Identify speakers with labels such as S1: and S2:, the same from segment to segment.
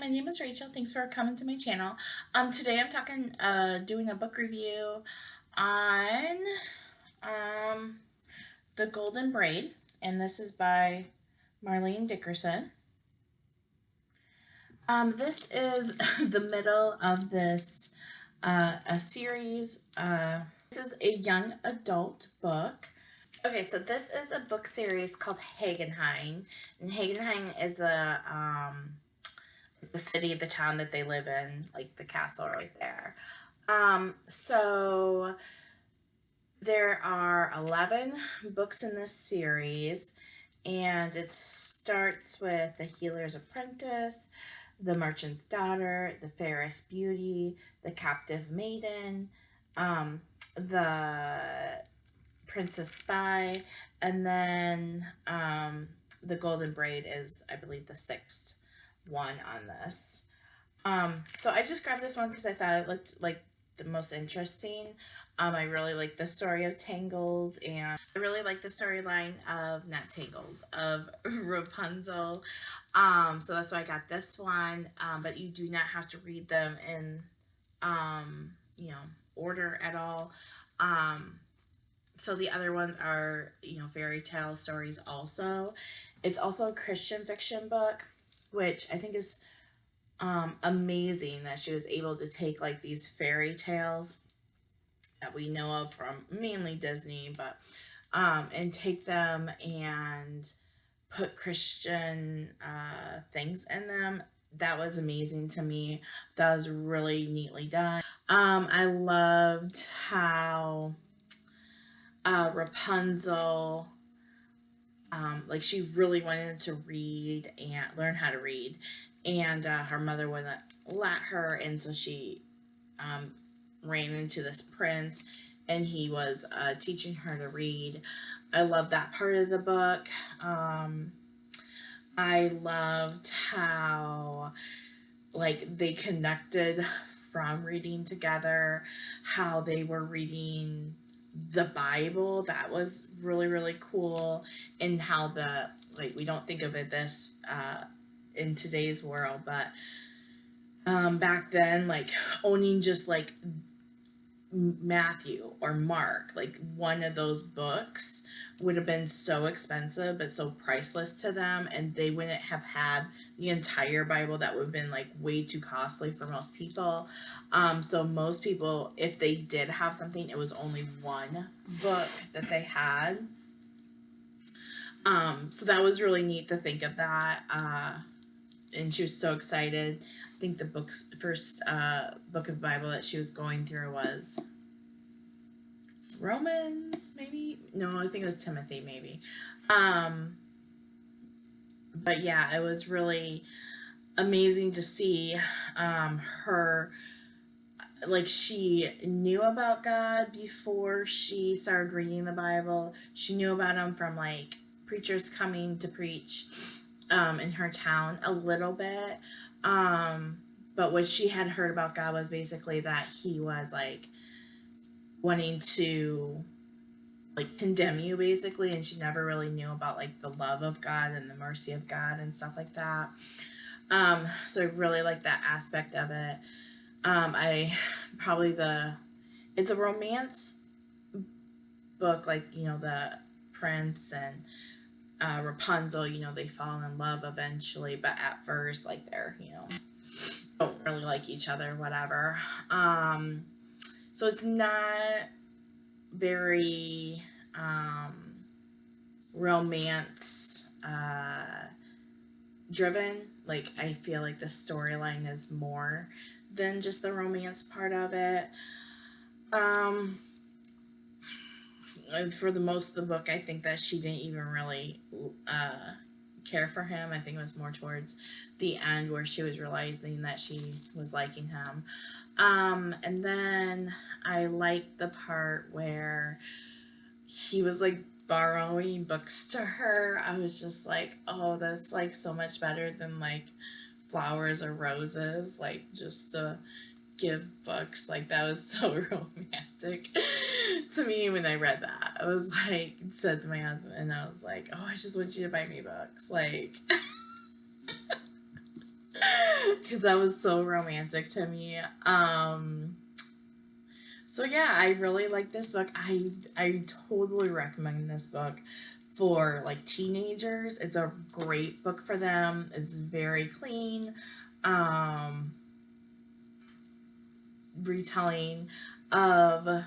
S1: my name is Rachel. Thanks for coming to my channel. Today I'm doing a book review on um, The Golden Braid, and this is by Malanie Dickerson. This is the middle of this a series. This is a young adult book. Okay, so this is a book series called Hagenheim, and Hagenheim is the city, the town that they live in, like the castle right there. So there are 11 books in this series, and it starts with The Healer's Apprentice, The Merchant's Daughter, The Fairest Beauty, The Captive Maiden, The Princess Spy, and then The Golden Braid is, I believe, the 6th one on this. So I just grabbed this one because I thought it looked like the most interesting. I really like the story of Tangles, and I really like the storyline of, not Tangles, of Rapunzel. So that's why I got this one. But you do not have to read them in, order at all. So the other ones are, fairy tale stories also. It's also a Christian fiction book, which I think is amazing that she was able to take like these fairy tales that we know of from mainly Disney, but and take them and put Christian things in them. That was amazing to me. That was really neatly done. I loved how Rapunzel, like she really wanted to read and learn how to read, and her mother wouldn't let her, and so she ran into this prince, and he was teaching her to read. I love that part of the book. I loved how like they connected from reading together, how they were reading the Bible. That was really, really cool. And how we don't think of it this in today's world, but back then, like owning just like Matthew or Mark, like one of those books, would have been so expensive but so priceless to them, and they wouldn't have had the entire Bible. That would have been like way too costly for most people. So most people, if they did have something, it was only one book that they had. So that was really neat to think of that. And she was so excited. I think the first book of the Bible that she was going through was Romans, maybe? No, I think it was Timothy, maybe. But yeah, it was really amazing to see her, like she knew about God before she started reading the Bible. She knew about him from like preachers coming to preach in her town a little bit. But what she had heard about God was basically that he was like wanting to like condemn you basically, and she never really knew about like the love of God and the mercy of God and stuff like that. So I really like that aspect of it. It's a romance book, like, the prince and Rapunzel, they fall in love eventually, but at first, like, they're, don't really like each other, whatever. So it's not very romance driven. Like, I feel like the storyline is more than just the romance part of it. For the most of the book, I think that she didn't even really care for him. I think it was more towards the end where she was realizing that she was liking him. And then I liked the part where he was like borrowing books to her. I was just like, oh, that's like so much better than like flowers or roses, like just to give books. Like, that was so romantic to me when I read that. I was like, said to my husband, and I was like, oh, I just want you to buy me books, like because that was so romantic to me. So yeah, I really like this book. I totally recommend this book for like teenagers. It's a great book for them. It's very clean. Um, Retelling of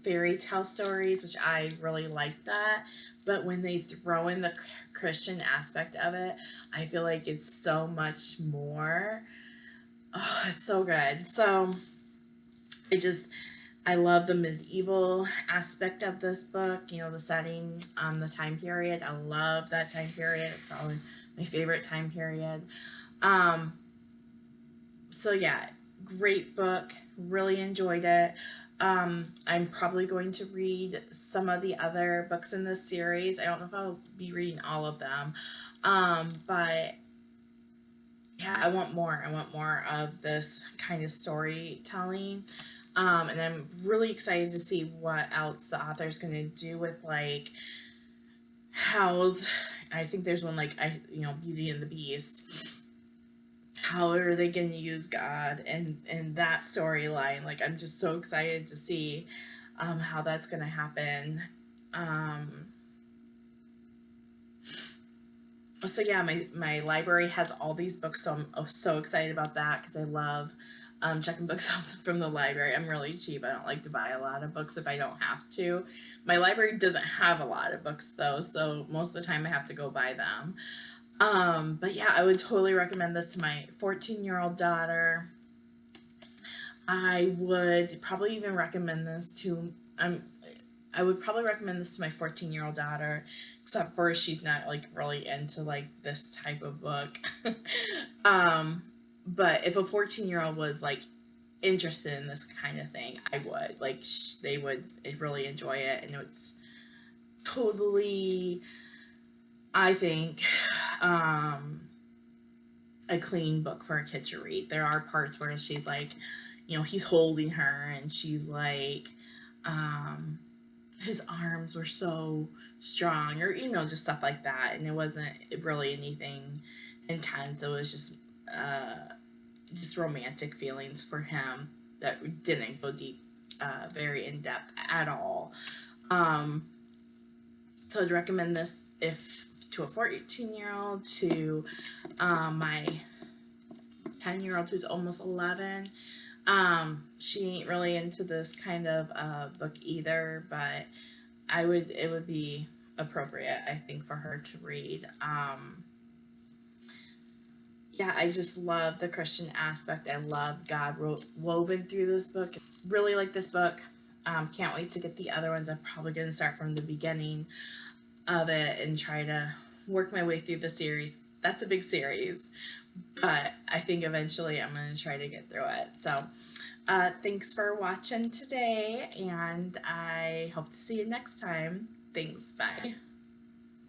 S1: fairy tale stories, which I really like that. But when they throw in the Christian aspect of it, I feel like it's so much more. Oh, it's so good. So it just, I love the medieval aspect of this book, you know, the setting, the time period. I love that time period. It's probably my favorite time period. Um, so yeah, great book. Really enjoyed it. I'm probably going to read some of the other books in this series. I don't know if I'll be reading all of them, but yeah, I want more. I want more of this kind of storytelling. And I'm really excited to see what else the author's going to do with like how's. I think there's one like Beauty and the Beast. How are they going to use God and that storyline? Like I'm just so excited to see how that's going to happen. Um, so yeah, my library has all these books, so I'm so excited about that because I love checking books out from the library. I'm really cheap. I don't like to buy a lot of books if I don't have to. My library doesn't have a lot of books though, so most of the time I have to go buy them. But yeah, I would totally recommend this to my 14-year-old daughter. I would probably even recommend this to I would probably recommend this to my 14-year-old daughter, except for she's not like really into like this type of book. um, but if a 14-year-old was like interested in this kind of thing, I would like they would really enjoy it, and it's totally, I think, a clean book for a kid to read. There are parts where she's like, he's holding her, and she's like, um, his arms were so strong, or just stuff like that, and it wasn't really anything intense. It was just romantic feelings for him that didn't go deep, very in depth at all. Um, so I'd recommend this if to a 14-year-old, to my 10-year-old who's almost 11. She ain't really into this kind of book either, but it would be appropriate, I think, for her to read. Yeah, I just love the Christian aspect. I love God woven through this book. Really like this book. Can't wait to get the other ones. I'm probably going to start from the beginning of it and try to work my way through the series. That's a big series, but I think eventually I'm going to try to get through it. So, thanks for watching today, and I hope to see you next time. Thanks. Bye.